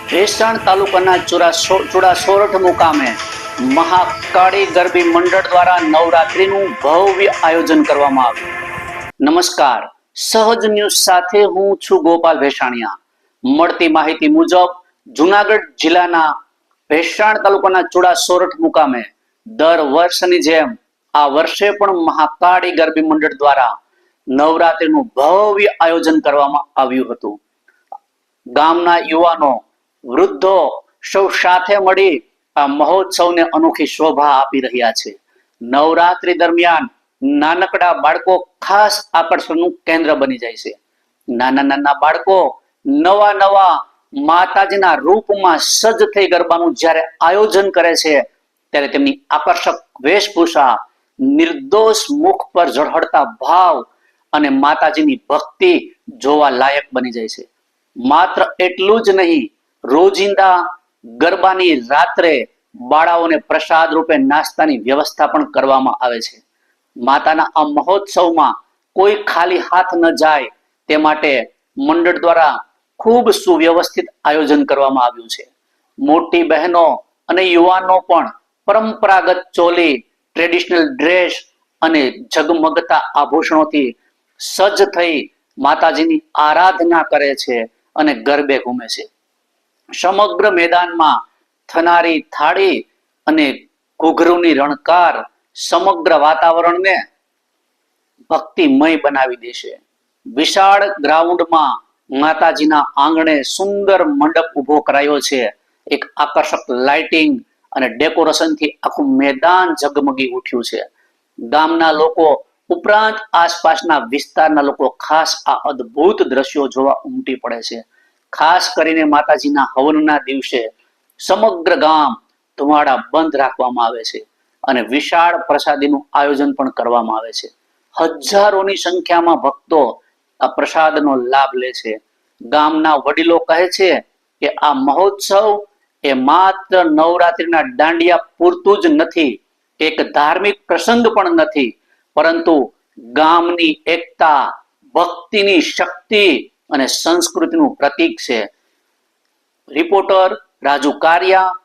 ભેસાણ તાલુકાના ચુડા સોરઠ મુકામે મહાકાળી ગરબી મંડળ દ્વારા નવરાત્રીનું ભવ્ય આયોજન કરવામાં આવ્યું. નમસ્કાર, સહજ ન્યૂઝ સાથે હું છું ગોપાલ ભેસાણિયા. મળતી માહિતી મુજબ જુનાગઢ જિલ્લાના ભેસાણ તાલુકાના ચુડા સોરઠ મુકામે દર વર્ષની જેમ આ વર્ષે પણ મહાકાળી ગરબી મંડળ દ્વારા નવરાત્રીનું ભવ્ય આયોજન કરવામાં આવ્યું હતું. ગામના યુવાનો, વૃદ્ધો સૌ સાથે મળી આ મહોત્સવને અનોખી શોભા આપી રહ્યા છે. નવરાત્રી દરમિયાન નાનકડા બાળકો ખાસ આકર્ષણનું કેન્દ્ર બની જાય છે. નાના નાના બાળકો નવા માતાજીના રૂપમાં સજ્જ થઈ ગરબાનું જ્યારે આયોજન કરે છે ત્યારે તેમની આકર્ષક વેશભૂષા, નિર્દોષ મુખ પર ઝળહળતા ભાવ અને માતાજીની ભક્તિ જોવા લાયક બની જાય છે. માત્ર એટલું જ નહીં, રોજિંદા ગરબાની રાત્રે બાળાઓને પ્રસાદ રૂપે નાસ્તાની વ્યવસ્થા પણ કરવામાં આવે છે. માતાના આ મહોત્સવમાં કોઈ ખાલી હાથ ન જાય તે માટે મંડળ દ્વારા ખૂબ સુવ્યવસ્થિત આયોજન કરવામાં આવ્યું છે. મોટી બહેનો અને યુવાનો પણ પરંપરાગત ચોલી, ટ્રેડિશનલ ડ્રેસ અને ઝગમગતા આભૂષણોથી સજ્જ થઈ માતાજીની આરાધના કરે છે અને ગરબે ઘૂમે છે. સમગ્ર મેદાનમાં થનારી થાળી અને ઘૂઘરૂની રણકાર સમગ્ર વાતાવરણને ભક્તિમય બનાવી દેશે. વિશાળ ગ્રાઉન્ડમાં માતાજીના આંગણે સુંદર મંડપ ઉભો કરાયો છે. એક આકર્ષક લાઇટિંગ અને ડેકોરેશનથી આખું મેદાન ઝગમગી ઉઠ્યું છે. ગામના લોકો ઉપરાંત આસપાસના વિસ્તારના લોકો ખાસ આ અદ્ભુત દ્રશ્યો જોવા ઉમટી પડે છે. ખાસ કરીને માતાજીના હવનના દિવસે સમગ્ર ગામ ધુમાડા બંધ રાખવામાં આવે છે અને વિશાળ પ્રસાદીનું આયોજન પણ કરવામાં આવે છે. હજારોની સંખ્યામાં ભક્તો આ પ્રસાદનો લાભ લે છે. ગામના વડીલો કહે છે કે આ મહોત્સવ એ માત્ર નવરાત્રીના દાંડિયા પૂરતું જ નથી, એક ધાર્મિક પ્રસંગ પણ નથી, પરંતુ ગામની એકતા, ભક્તિની શક્તિ અને સંસ્કૃતિનું પ્રતીક છે. રિપોર્ટર રાજુ કારિયા,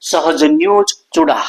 સહજ ન્યૂઝ, ચુડા.